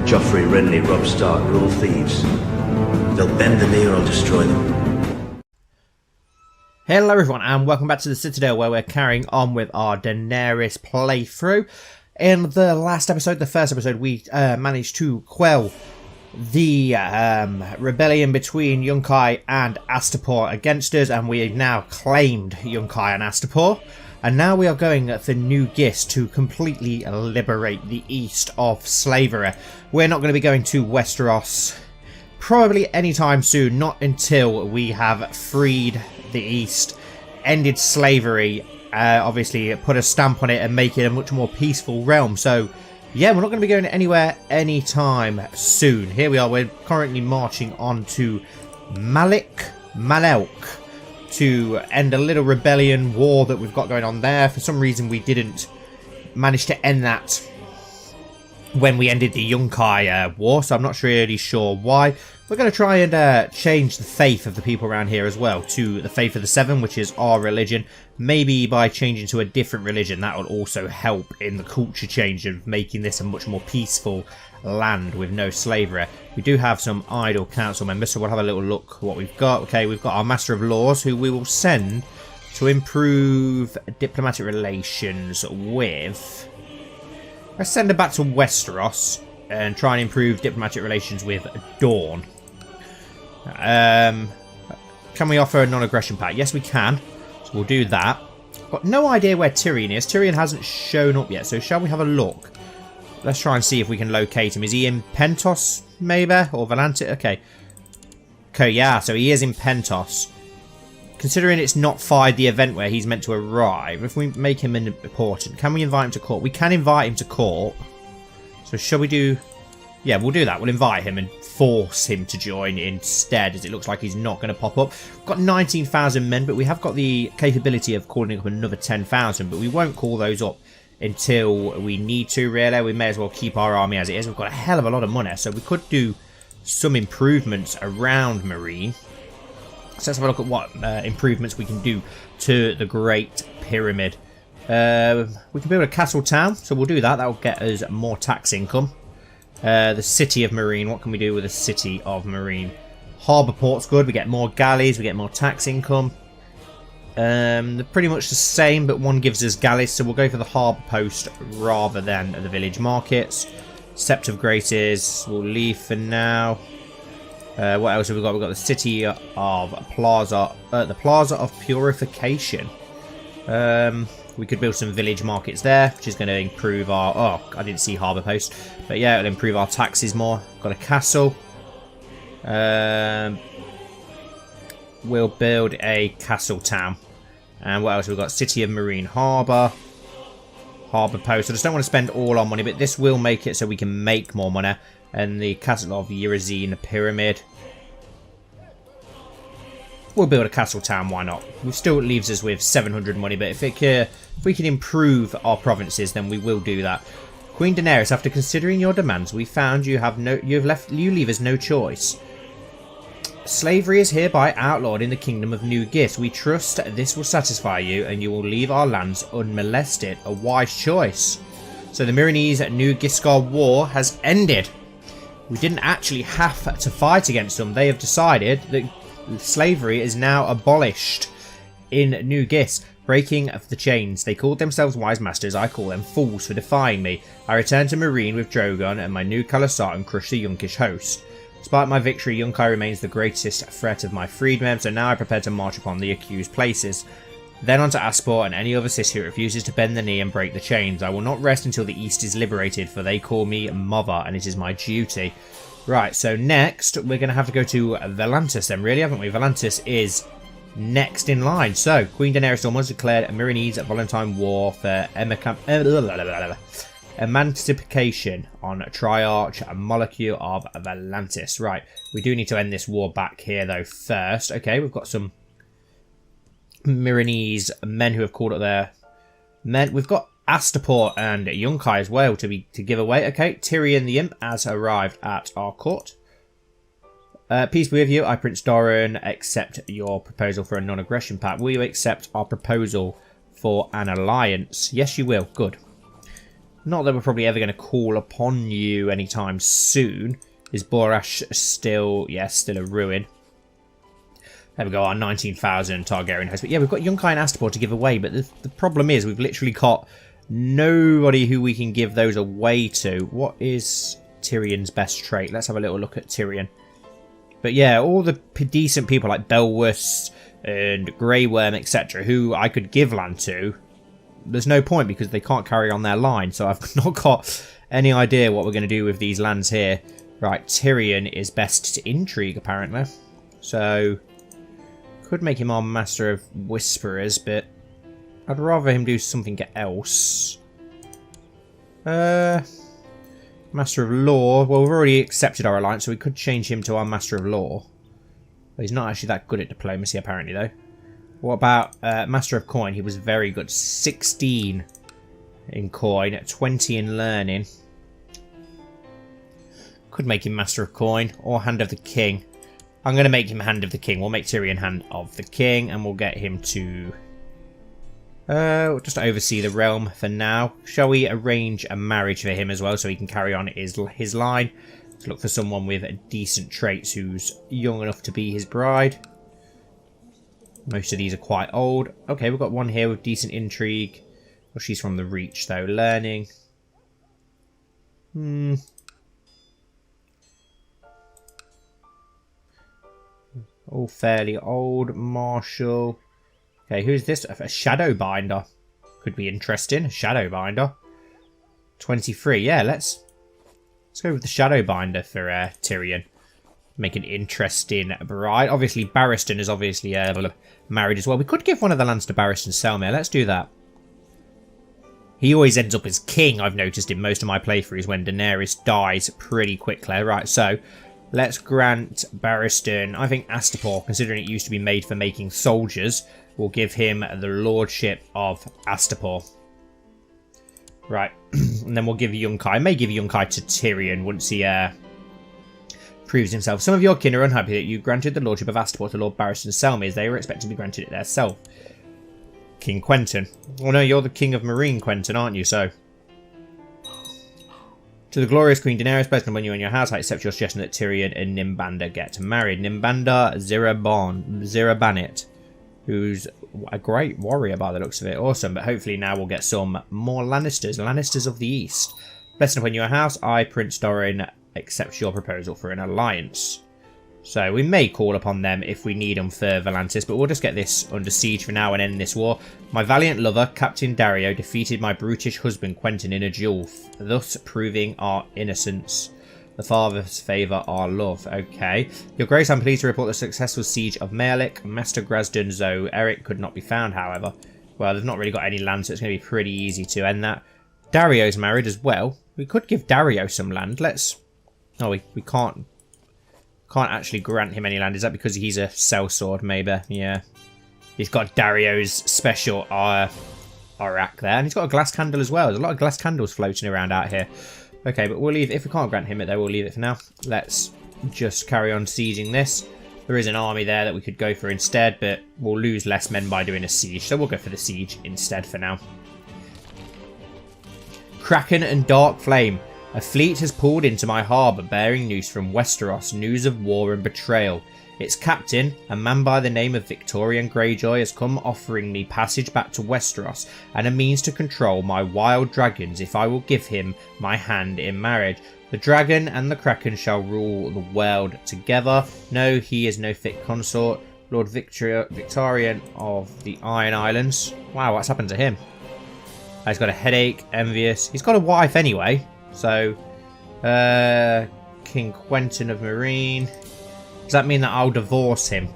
Joffrey, Renly, Robb Stark are all thieves. They'll bend the knee or I'll destroy them. Hello everyone and welcome back to the Citadel, where we're carrying on with our Daenerys playthrough. In the last episode, the first episode, we managed to quell the rebellion between Yunkai and Astapor against us, and we have now claimed Yunkai and Astapor. And now we are going for New Gis to completely liberate the east of slavery. We're not going to be going to Westeros probably anytime soon, not until we have freed the east, ended slavery, obviously put a stamp on it and make it a much more peaceful realm. So yeah, we're not going to be going anywhere anytime soon. Here we are, we're currently marching on to Malelk to end a little rebellion war that we've got going on there. For some reason we didn't manage to end that when we ended the Yunkai war, so I'm not really sure why. We're going to try and change the faith of the people around here as well to the faith of the Seven, which is our religion. Maybe by changing to a different religion, that will also help in the culture change of making this a much more peaceful land with no slavery. We do have some idle council members, so we'll have a little look what we've got. Okay, we've got our Master of Laws, who we will send to improve diplomatic relations with. Let's send her back to Westeros and try and improve diplomatic relations with Dawn. Can we offer a non-aggression pact? Yes, we can. So we'll do that. Got no idea where Tyrion is. Tyrion hasn't shown up yet, so shall we have a look? Let's try and see if we can locate him. Is he in Pentos, maybe? Or Volantis? Okay. Okay, yeah, so he is in Pentos. Considering it's not fired the event where he's meant to arrive, if we make him important, can we invite him to court? We can invite him to court. So shall we do... Yeah, we'll do that. We'll invite him and force him to join instead, as it looks like he's not going to pop up. We've got 19,000 men, but we have got the capability of calling up another 10,000, but we won't call those up until we need to, really. We may as well keep our army as it is. We've got a hell of a lot of money, so we could do some improvements around Marine. So let's have a look at what improvements we can do to the Great Pyramid. We can build a castle town, so we'll do that. That will get us more tax income. The City of Marine, what can we do with the City of Marine? Harbour Port's good, we get more galleys, we get more tax income. They're pretty much the same, but one gives us galleys, so we'll go for the Harbour Post rather than the village markets. Sept of Graces, we'll leave for now. What else have we got? We've got the City of Plaza, the Plaza of Purification. We could build some village markets there, which is going to improve our... Oh, I didn't see Harbour Post. But yeah, it'll improve our taxes more. Got a castle. We'll build a castle town. And what else have we got? City of Marine Harbour. Harbour Post. I just don't want to spend all our money, but this will make it so we can make more money. And the Castle of Urizen Pyramid. We'll build a castle town, why not? It still leaves us with 700 money, but if we can improve our provinces, then we will do that. Queen Daenerys, after considering your demands, we found you leave us no choice. Slavery is hereby outlawed in the Kingdom of New Gis. We trust this will satisfy you, and you will leave our lands unmolested. A wise choice. So the Myronese-New Giscar War has ended. We didn't actually have to fight against them. They have decided that slavery is now abolished in New Gis. Breaking of the chains. They called themselves wise masters. I call them fools for defying me. I return to Marine with Drogon and my new Khalasar and crush the Yunkish host. Despite my victory, Yunkai remains the greatest threat of my freedmen, so now I prepare to march upon the accused places. Then on to Aspor and any other Sis who refuses to bend the knee and break the chains. I will not rest until the East is liberated, for they call me Mother, and it is my duty. Right, so next, we're going to have to go to Volantis then, really, haven't we? Volantis is next in line. So, Queen Daenerys almost declared a Myronese Valentine War for emancipation on Triarch Molecule of Volantis. Right, we do need to end this war back here, though, first. Okay, we've got some Myronese men who have called up their men. We've got Astapor and Yunkai as well to give away. Okay, Tyrion the Imp has arrived at our court. Peace be with you. I, Prince Doran, accept your proposal for a non-aggression pact. Will you accept our proposal for an alliance? Yes, you will. Good. Not that we're probably ever going to call upon you anytime soon. Is Borash still... yeah, still a ruin. There we go, our 19,000 Targaryen host. But yeah, we've got Yunkai and Astapor to give away, but the problem is we've literally got nobody who we can give those away to. What is Tyrion's best trait? Let's have a little look at Tyrion. But yeah, all the decent people like Belwys and Grey Worm, etc., who I could give land to, there's no point because they can't carry on their line. So I've not got any idea what we're going to do with these lands here. Right, Tyrion is best to intrigue, apparently. So, could make him our Master of Whisperers, but I'd rather him do something else. Master of Law. Well, we've already accepted our alliance, so we could change him to our Master of Law. But he's not actually that good at diplomacy, apparently, though. What about Master of Coin? He was very good. 16 in coin, 20 in learning. Could make him Master of Coin or Hand of the King. I'm going to make him Hand of the King. We'll make Tyrion Hand of the King, and we'll get him to just oversee the realm for now. Shall we arrange a marriage for him as well so he can carry on his line? Let's look for someone with decent traits who's young enough to be his bride. Most of these are quite old. Okay, we've got one here with decent intrigue. Well, she's from the Reach, though. Learning. All fairly old. Marshall. Okay, who's this? A Shadowbinder. Could be interesting. A Shadowbinder. 23. Yeah, let's go with the Shadowbinder for Tyrion. Make an interesting bride. Obviously, Barristan is obviously married as well. We could give one of the lands to Barristan Selmyr. Let's do that. He always ends up as king, I've noticed in most of my playthroughs, when Daenerys dies pretty quickly. Right, so let's grant Barristan, I think Astapor, considering it used to be made for making soldiers, we'll give him the lordship of Astapor. Right, and then we'll give Yunkai. I may give Yunkai to Tyrion once he proves himself. Some of your kin are unhappy that you granted the lordship of Astapor to Lord Barristan Selmyr, as they were expected to be granted it themselves. King Quentin. Oh no, you're the King of Marine, Quentin, aren't you? So, to the glorious Queen Daenerys, present when you in your house, I accept your suggestion that Tyrion and Nimbanda get married. Nimbanda Zirabanit, who's a great warrior by the looks of it. Awesome, but hopefully now we'll get some more Lannisters. Lannisters of the East. Blessed when you in your house, I, Prince Doran, accept your proposal for an alliance. So we may call upon them if we need them for Volantis, but we'll just get this under siege for now and end this war. My valiant lover, Captain Dario, defeated my brutish husband Quentin in a duel, thus proving our innocence. The father's favour our love. Okay. Your Grace, I'm pleased to report the successful siege of Meerlik. Master Grasden Zoe Eric could not be found, however. Well, they've not really got any land, so it's going to be pretty easy to end that. Dario's married as well. We could give Dario some land. Let's... Oh, we can't actually grant him any land. Is that because he's a sellsword, maybe? Yeah. He's got Dario's special Arak there. And he's got a glass candle as well. There's a lot of glass candles floating around out here. Okay, but we'll leave... If we can't grant him it, though, we'll leave it for now. Let's just carry on sieging this. There is an army there that we could go for instead, but we'll lose less men by doing a siege. So we'll go for the siege instead for now. Kraken and Dark Flame. A fleet has pulled into my harbour bearing news from Westeros, news of war and betrayal. Its captain, a man by the name of Victorian Greyjoy, has come offering me passage back to Westeros and a means to control my wild dragons if I will give him my hand in marriage. The dragon and the kraken shall rule the world together. No, he is no fit consort. Lord Victorian of the Iron Islands. Wow, what's happened to him? He's got a headache, envious. He's got a wife anyway. So, King Quentin of Marine. Does that mean that I'll divorce him?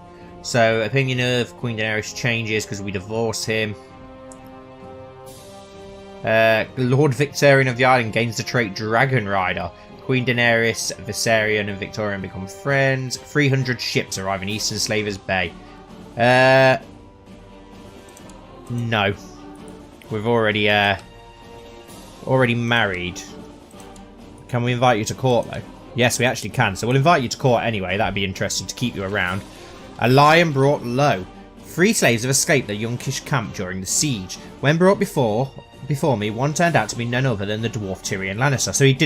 So, opinion of Queen Daenerys changes because we divorce him. Lord Victorian of the Island gains the trait Dragon Rider. Queen Daenerys, Viserion and Victorian become friends. 300 ships arrive in Eastern Slavers Bay. No. We've already married. Can we invite you to court, though? Yes, we actually can. So we'll invite you to court anyway. That'd be interesting to keep you around. A lion brought low. 3 slaves have escaped their Yunkish camp during the siege. When brought before before me, one turned out to be none other than the dwarf Tyrion Lannister. So he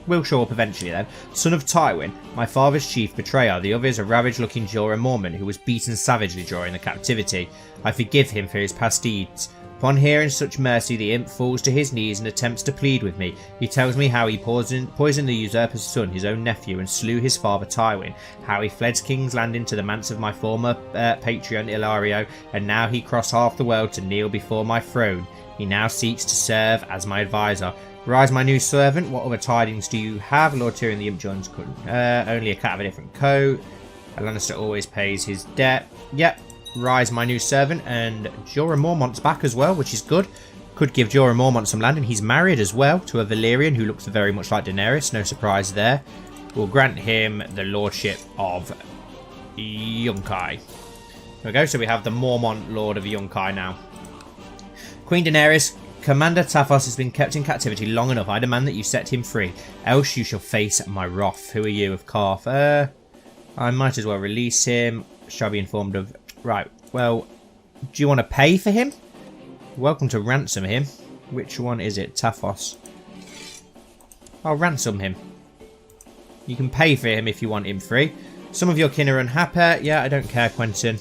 will show up eventually then. Son of Tywin, my father's chief betrayer. The other is a ravaged-looking Jorah Mormont who was beaten savagely during the captivity. I forgive him for his past deeds. Upon hearing such mercy, the imp falls to his knees and attempts to plead with me. He tells me how he poisoned the usurper's son, his own nephew, and slew his father Tywin, how he fled King's Landing to the manse of my former patron Ilario, and now he crossed half the world to kneel before my throne. He now seeks to serve as my advisor. Rise, my new servant, what other tidings do you have? Lord Tyrion the Imp Jones only a cat of a different coat. A Lannister always pays his debt. Yep. Rise, my new servant, and Jorah Mormont's back as well, which is good. Could give Jorah Mormont some land, and he's married as well to a Valyrian who looks very much like Daenerys, no surprise there. We'll grant him the lordship of Yunkai. There we go, so we have the Mormont Lord of Yunkai now. Queen Daenerys, Commander Taphos has been kept in captivity long enough. I demand that you set him free, else you shall face my wrath. Who are you, of Karth? I might as well release him. Shall be informed of... Right, well, do you want to pay for him? Welcome to ransom him. Which one is it? Taphos. I'll ransom him. You can pay for him if you want him free. Some of your kin are unhappy. Yeah, I don't care, Quentin.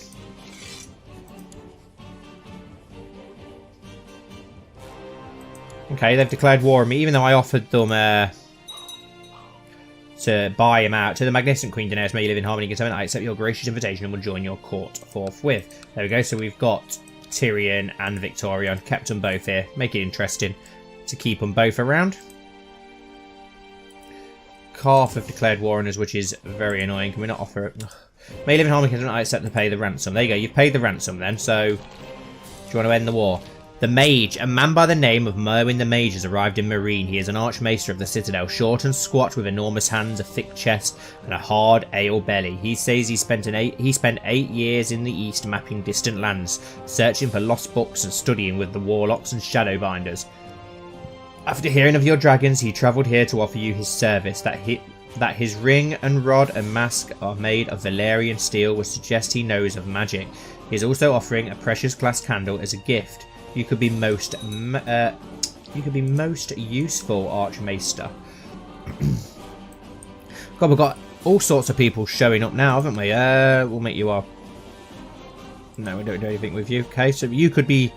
Okay, they've declared war on me, even though I offered them to buy him out. To the magnificent Queen Daenerys, may you live in harmony and contentment. I accept your gracious invitation and will join your court forthwith. There we go. So we've got Tyrion and Victorion. Kept them both here. Make it interesting to keep them both around. Karth have declared war on us, which is very annoying. Can we not offer it? May you live in harmony and contentment. I accept to pay the ransom. There you go. You've paid the ransom then. So do you want to end the war? The Mage, a man by the name of Merwin the Mage, has arrived in Marine. He is an Archmaester of the Citadel, short and squat with enormous hands, a thick chest, and a hard ale belly. He says he spent 8 years in the East mapping distant lands, searching for lost books and studying with the Warlocks and Shadowbinders. After hearing of your dragons, he travelled here to offer you his service. That his ring and rod and mask are made of Valyrian steel would suggest he knows of magic. He is also offering a precious glass candle as a gift. You could be most useful, Archmaester. God, we've got all sorts of people showing up now, haven't we? We'll make you our... No, we don't do anything with you. Okay, so you could be...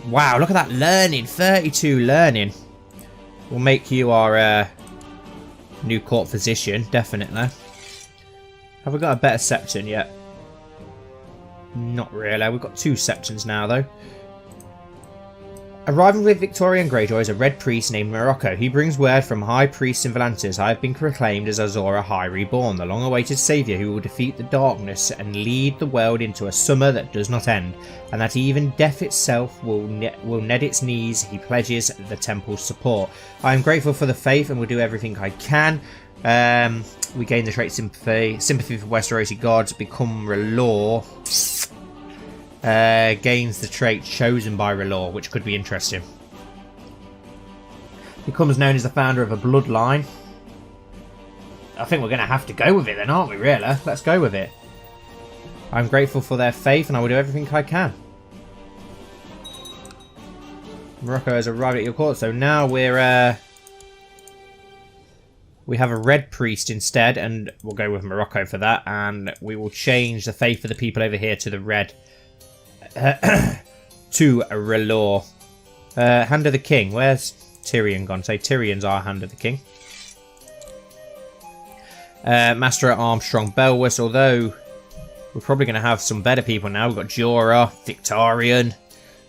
Wow, look at that learning. 32 learning. We'll make you our new court physician, definitely. Have we got a better section yet? Not really. We've got 2 sections now, though. Arriving with Victorian Greyjoy is a red priest named Morocco. He brings word from high priests in Volantis. I have been proclaimed as Azor Ahai Reborn, the long-awaited saviour who will defeat the darkness and lead the world into a summer that does not end, and that even death itself will ned its knees. He pledges the temple's support. I am grateful for the faith and will do everything I can. We gain the trait sympathy for Westerosi gods, become R'hllor. Gains the trait chosen by R'hllor, which could be interesting. Becomes known as the founder of a bloodline. I think we're going to have to go with it then, aren't we, really? Let's go with it. I'm grateful for their faith and I will do everything I can. Morocco has arrived at your court, so now we're... we have a red priest instead, and we'll go with Morocco for that, and we will change the faith of the people over here to the red. To R'hllor. Hand of the King. Where's Tyrion gone? Say Tyrion's our Hand of the King. Master at Arms, Strong Belwas, although we're probably going to have some better people now. We've got Jorah, Victorian.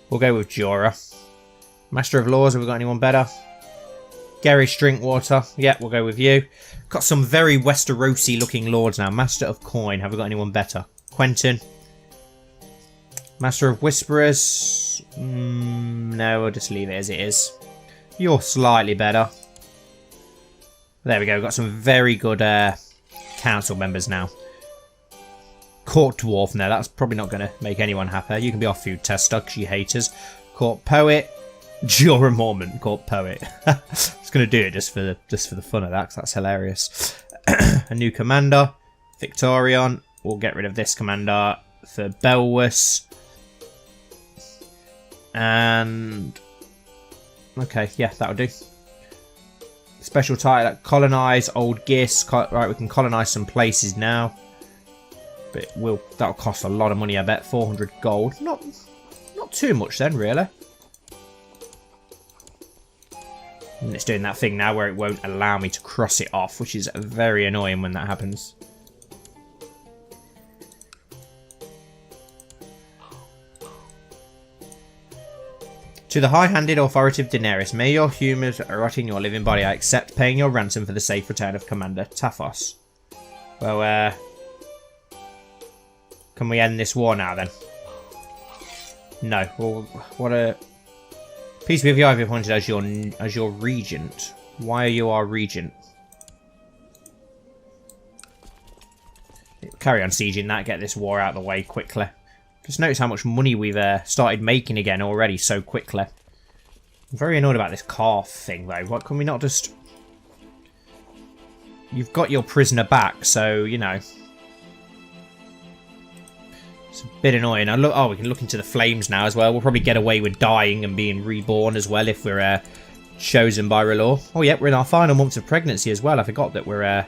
We'll go with Jorah. Master of Laws, have we got anyone better? Gary Drinkwater. Yeah, we'll go with you. Got some very Westerosi looking lords now. Master of Coin, have we got anyone better? Quentin. Master of Whisperers. No, we'll just leave it as it is. You're slightly better. There we go. We've got some very good council members now. Court Dwarf. No, that's probably not going to make anyone happy. You can be our food tester because you haters. Court Poet. Jorah Mormont. Court Poet. I was going to do it just for the fun of that because that's hilarious. A new commander. Victorion. We'll get rid of this commander for Belwas. And Okay, yeah, that'll do. Special title, colonise old Gis. Right, we can colonise some places now. But that'll cost a lot of money, I bet. 400 gold. Not too much then, really. And it's doing that thing now where it won't allow me to cross it off, which is very annoying when that happens. To the high-handed, authoritative Daenerys, may your humours rot in your living body. I accept paying your ransom for the safe return of Commander Taphos. Well, can we end this war now, then? No. Well, what a... Peace be with you. I've been appointed as your regent. Why are you our regent? Carry on sieging that. Get this war out of the way quickly. Just notice how much money we've started making again already so quickly. I'm very annoyed about this calf thing, though. What can we not just... You've got your prisoner back, so, you know... It's a bit annoying. Oh, we can look into the flames now as well. We'll probably get away with dying and being reborn as well if we're chosen by R'hllor. Oh, yeah, we're in our final months of pregnancy as well. I forgot that we're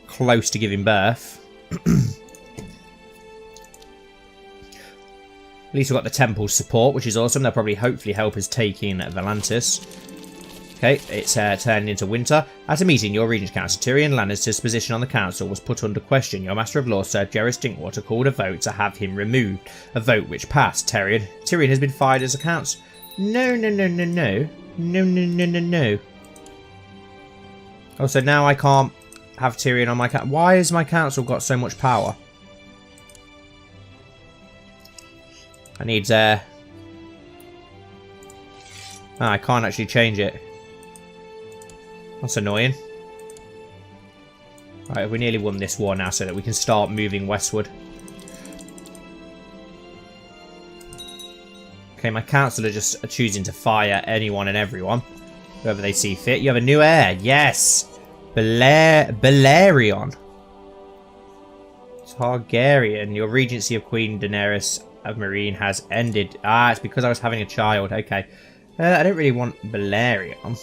close to giving birth. At least we've got the temple's support, which is awesome. They'll probably hopefully help us take in Volantis. Okay, it's turning into winter. At a meeting, your Regent's Council, Tyrion Lannister's position on the council was put under question. Your Master of Law, Sir Gerys Drinkwater, called a vote to have him removed. A vote which passed. Tyrion has been fired as a council. No. Oh, so now I can't have Tyrion on my council. Why has my council got so much power? I need I can't actually change it. That's annoying. Right, we nearly won this war now so that we can start moving westward. Okay, my council are just choosing to fire anyone and everyone. Whoever they see fit. You have a new heir. Yes! Balerion. Targaryen. Your regency of Queen Daenerys of Meereen has ended. Ah, it's because I was having a child. Okay. I don't really want Balerion.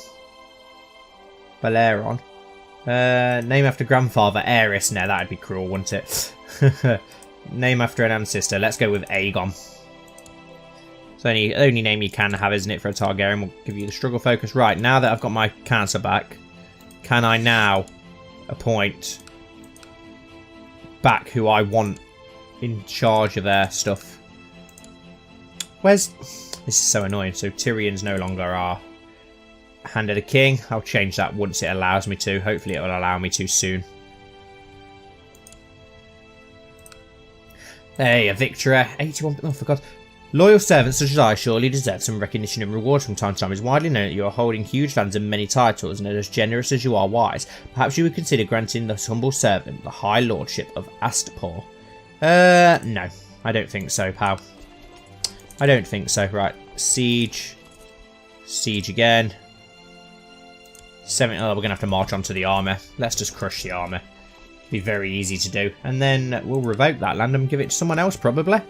Name after grandfather, Aerys. No, that'd be cruel, wouldn't it? Name after an ancestor. Let's go with Aegon. It's the only name you can have, isn't it, for a Targaryen? We'll give you the struggle focus. Right, now that I've got my cancer back, can I now appoint back who I want in charge of their stuff? This is so annoying. So Tyrion's no longer our Hand of the King. I'll change that once it allows me to. Hopefully it will allow me to soon. Hey, a victory. 81. Oh, for God. Loyal servants such as I surely deserve some recognition and reward from time to time. It's widely known that you are holding huge lands and many titles, and as generous as you are wise, perhaps you would consider granting this humble servant the High Lordship of Astapor. No. I don't think so, pal. I don't think so. Right. Siege. Siege again. Oh, we're going to have to march onto the army. Let's just crush the army. Be very easy to do. And then we'll revoke that land and give it to someone else, probably.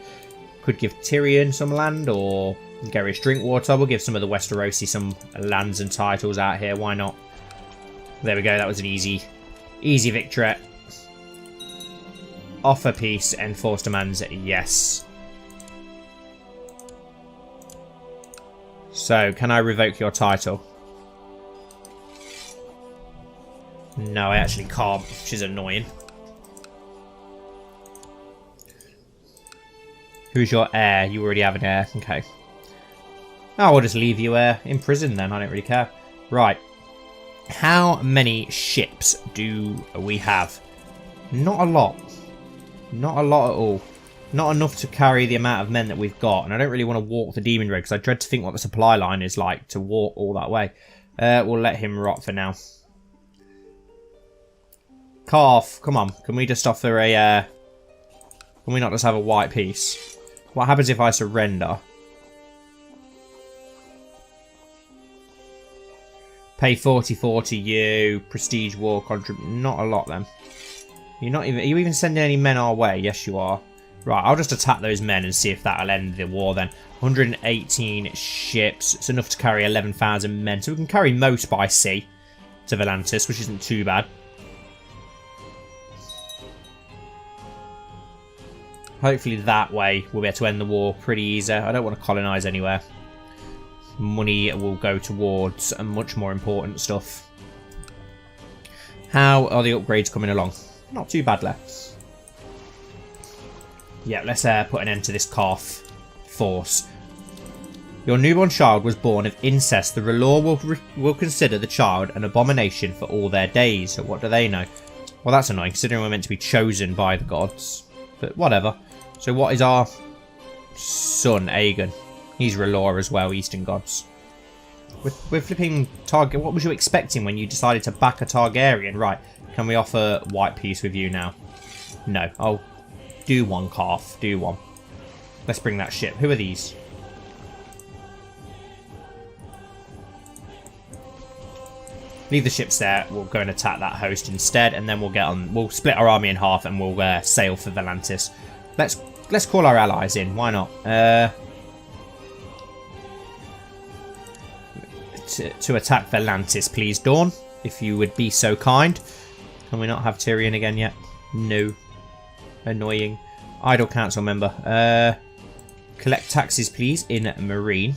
Could give Tyrion some land, or Gerys Drinkwater. We'll give some of the Westerosi some lands and titles out here. Why not? There we go. That was an easy victory. Offer peace. Enforce demands. Yes. So, can I revoke your title? No, I actually can't, which is annoying. Who's your heir? You already have an heir. Okay. Oh, we'll just leave you in prison then. I don't really care. Right. How many ships do we have? Not a lot. Not a lot at all. Not enough to carry the amount of men that we've got. And I don't really want to walk the Demon Road because I dread to think what the supply line is like to walk all that way. We'll let him rot for now. Calf, come on. Can we just offer a... Can we not just have a white piece? What happens if I surrender? Pay 40-40 to you. Prestige war contribute. Not a lot then. You're not even... Are you even sending any men our way? Yes, you are. Right, I'll just attack those men and see if that'll end the war then. 118 ships. It's enough to carry 11,000 men. So we can carry most by sea to Volantis, which isn't too bad. Hopefully that way we'll be able to end the war pretty easy. I don't want to colonise anywhere. Money will go towards much more important stuff. How are the upgrades coming along? Not too badly. Yeah, let's put an end to this calf force. Your newborn child was born of incest. The R'hllor will consider the child an abomination for all their days. So what do they know? Well, that's annoying, considering we're meant to be chosen by the gods. But whatever. So what is our son, Aegon? He's R'hllor as well, Eastern gods. We're flipping Targaryen. What was you expecting when you decided to back a Targaryen? Right, can we offer white peace with you now? No. Oh, do one, calf. Do one. Let's bring that ship. Who are these? Leave the ships there. We'll go and attack that host instead, and then we'll get on. We'll split our army in half, and we'll sail for Volantis. Let's call our allies in. Why not? To attack Volantis, please, Dawn, if you would be so kind. Can we not have Tyrion again yet? No. Annoying. Idle council member. Collect taxes, please, in Marine.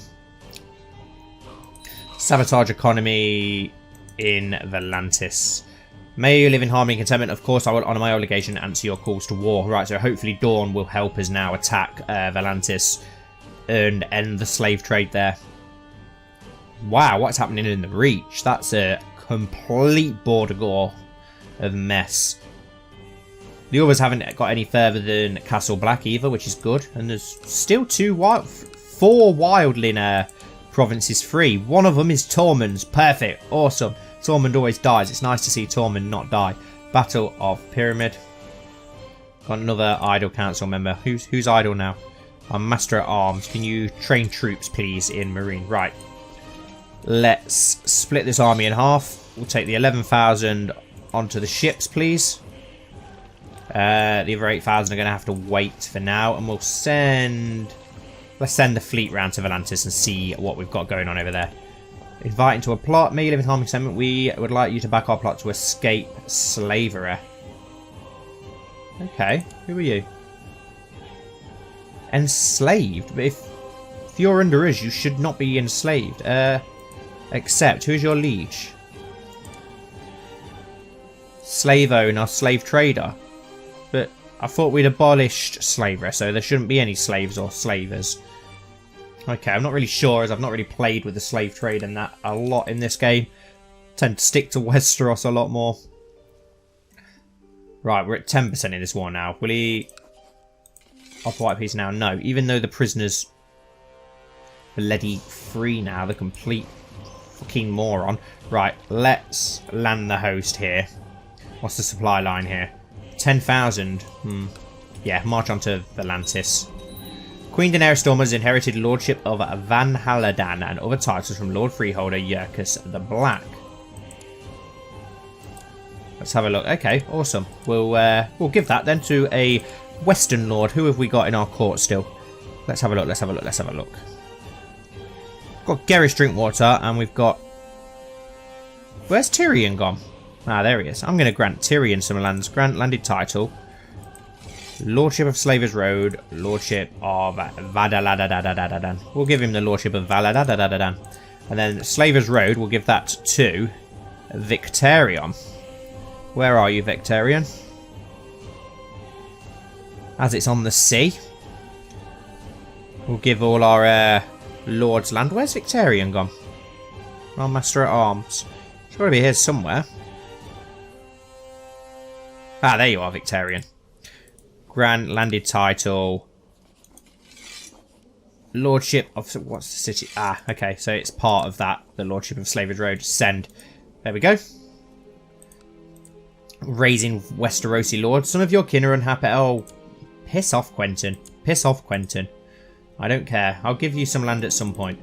Sabotage economy in Volantis. May you live in harmony and contentment. Of course, I will honour my obligation and answer your calls to war. Right, so hopefully Dawn will help us now attack Volantis and end the slave trade there. Wow, what's happening in the Reach? That's a complete border gore of mess. The others haven't got any further than Castle Black either, which is good. And there's still four wildling provinces free. One of them is Tormund's. Perfect. Awesome. Tormund always dies. It's nice to see Tormund not die. Battle of Pyramid. Got another idle council member. Who's idle now? Our Master at Arms. Can you train troops, please, in Marine? Right. Let's split this army in half. We'll take the 11,000 onto the ships, please. The other 8,000 are going to have to wait for now. And we'll send... Let's send the fleet round to Volantis and see what we've got going on over there. Invite into a plot. May you live in harmony and contentment. We would like you to back our plot to escape slavery. Okay. Who are you? Enslaved? But if you're under us, you should not be enslaved. Except, who's your liege? Slave owner, slave trader. But I thought we'd abolished slavery, so there shouldn't be any slaves or slavers. Okay, I'm not really sure, as I've not really played with the slave trade and that a lot in this game. Tend to stick to Westeros a lot more. Right, we're at 10% in this war now. Will he offer white peace now? No, even though the prisoners are bloody free now, the complete fucking moron. Right, let's land the host here. What's the supply line here? 10,000. Yeah, march on to Volantis. Queen Daenerys Stormers inherited lordship of Van Haladan and other titles from Lord Freeholder Yerkes the Black. Let's have a look. Okay, awesome. We'll give that then to a Western Lord. Who have we got in our court still? Let's have a look. Let's have a look. Let's have a look. Got Gerrish Drinkwater, and we've got... Where's Tyrion gone? Ah, there he is. I'm going to grant Tyrion some lands. Grant landed title. Lordship of Slavers Road. Lordship of Vadaladadadadadan. We'll give him the Lordship of Valadadadadadan. And then Slavers Road, we'll give that to Victarion. Where are you, Victarion? As it's on the sea. We'll give all our lords land. Where's Victarion gone? Our Master at Arms. It's got to be here somewhere. Ah, there you are, Victarion. Grand landed title. Lordship of... What's the city? Ah, okay. So it's part of that. The Lordship of Slavers Road. Send. There we go. Raising Westerosi Lords. Some of your kin are unhappy. Oh, piss off, Quentin. Piss off, Quentin. I don't care. I'll give you some land at some point.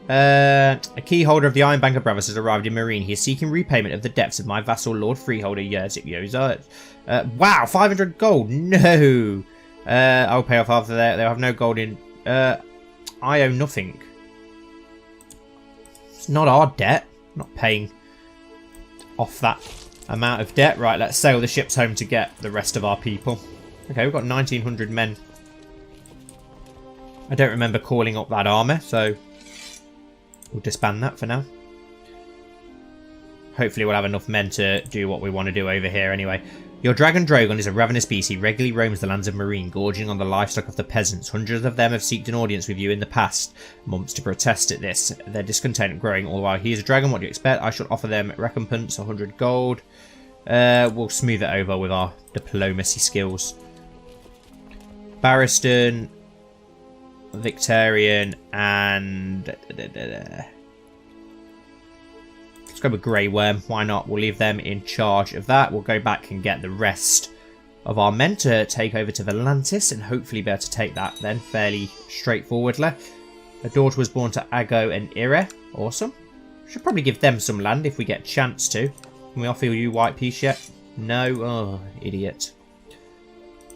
A key holder of the Iron Bank of Bravos has arrived in Marine. He is seeking repayment of the debts of my vassal Lord Freeholder Yerzip Yozert. Wow, 500 gold. No. I'll pay off half of that. They'll have no gold in. I owe nothing. It's not our debt. I'm not paying off that amount of debt. Right, let's sail the ships home to get the rest of our people. Okay, we've got 1,900 men. I don't remember calling up that armour, so we'll disband that for now. Hopefully we'll have enough men to do what we want to do over here anyway. Your dragon Drogon is a ravenous beast. He regularly roams the lands of Meereen, gorging on the livestock of the peasants. Hundreds of them have sought an audience with you in the past months to protest at this. Their discontent growing all while he is a dragon. What do you expect? I shall offer them recompense, 100 gold. We'll smooth it over with our diplomacy skills. Barristan, Victorian, and... Let's go with Grey Worm. Why not? We'll leave them in charge of that. We'll go back and get the rest of our men to take over to Volantis and hopefully be able to take that then fairly straightforwardly. A daughter was born to Ago and Ire. Awesome. Should probably give them some land if we get a chance to. Can we offer you white peace yet? No. Oh, idiot.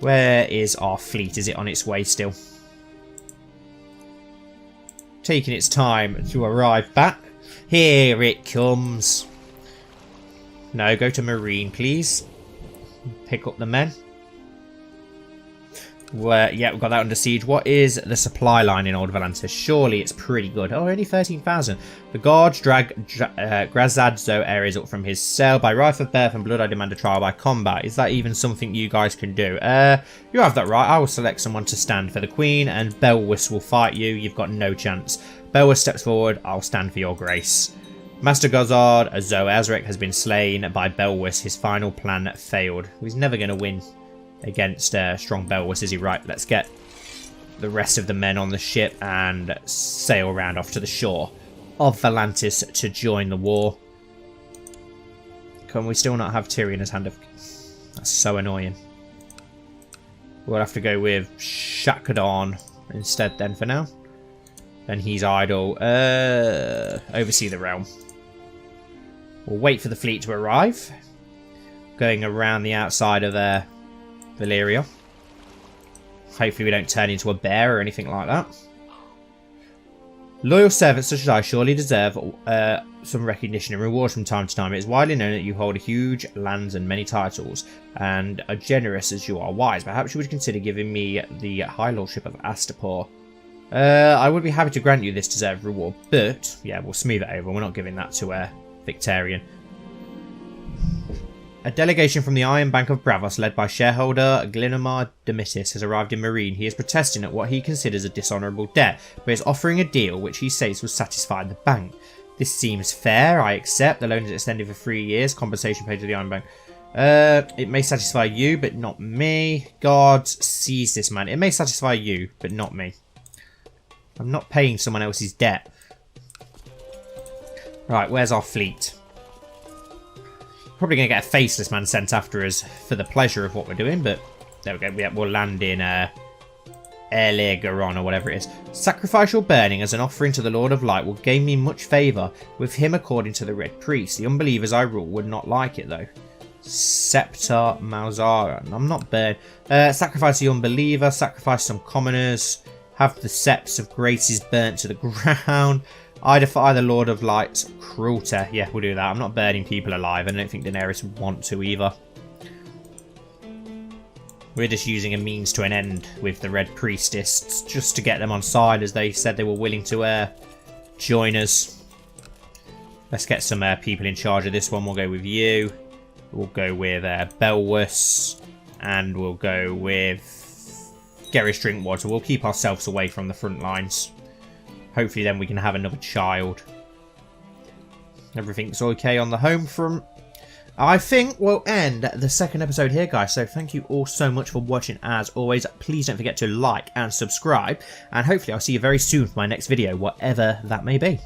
Where is our fleet? Is it on its way still? Taking its time to arrive back. Here it comes. No, go to Meereen, please. Pick up the men. Yeah, we've got that under siege. What is the supply line in Old Volantis? Surely it's pretty good. Oh, only 13,000. The guards drag Grazadzo areas up from his cell. By right of birth and blood, I demand a trial by combat. Is that even something you guys can do? You have that right. I will select someone to stand for the Queen, and Belwys will fight you. You've got no chance. Belwys steps forward. I'll stand for your grace. Master Gozard, Zoe Azrek, has been slain by Belwys. His final plan failed. He's never going to win against strong Belwys, is he? Right, let's get the rest of the men on the ship and sail round off to the shore of Volantis to join the war. Can we still not have Tyrion as hand of... That's so annoying. We'll have to go with Shakadon instead then for now. Then he's idle. Oversee the realm. We'll wait for the fleet to arrive. Going around the outside of Valyria. Hopefully we don't turn into a bear or anything like that. Loyal servants such as I surely deserve some recognition and rewards from time to time. It is widely known that you hold huge lands and many titles, and are generous as you are wise. Perhaps you would consider giving me the High Lordship of Astapor. I would be happy to grant you this deserved reward, but yeah, we'll smooth it over. We're not giving that to Victorian. A delegation from the Iron Bank of Bravos, led by shareholder Glinamar Demitis, has arrived in Meereen. He is protesting at what he considers a dishonourable debt, but is offering a deal which he says will satisfy the bank. This seems fair, I accept. The loan is extended for 3 years. Compensation paid to the Iron Bank. It may satisfy you, but not me. God, seize this man. It may satisfy you, but not me. I'm not paying someone else's debt. Right, where's our fleet? Probably going to get a faceless man sent after us for the pleasure of what we're doing, but there we go. We'll land in Airlear Garon or whatever it is. Sacrificial burning as an offering to the Lord of Light will gain me much favour with him according to the Red Priest. The unbelievers I rule would not like it though. Scepter Malzaran. I'm not burning. Sacrifice the unbeliever. Sacrifice some commoners. Have the Seps of Graces burnt to the ground. I defy the Lord of Light's cruelty. Yeah, we'll do that. I'm not burning people alive. I don't think Daenerys would want to either. We're just using a means to an end with the Red Priestess just to get them on side, as they said they were willing to join us. Let's get some people in charge of this one. We'll go with you. We'll go with Belwys. And we'll go with Gerrish Drinkwater. We'll keep ourselves away from the front lines. Hopefully then we can have another child. Everything's okay on the home front. I think we'll end the second episode here, guys. So thank you all so much for watching. As always, please don't forget to like and subscribe. And hopefully I'll see you very soon for my next video, whatever that may be.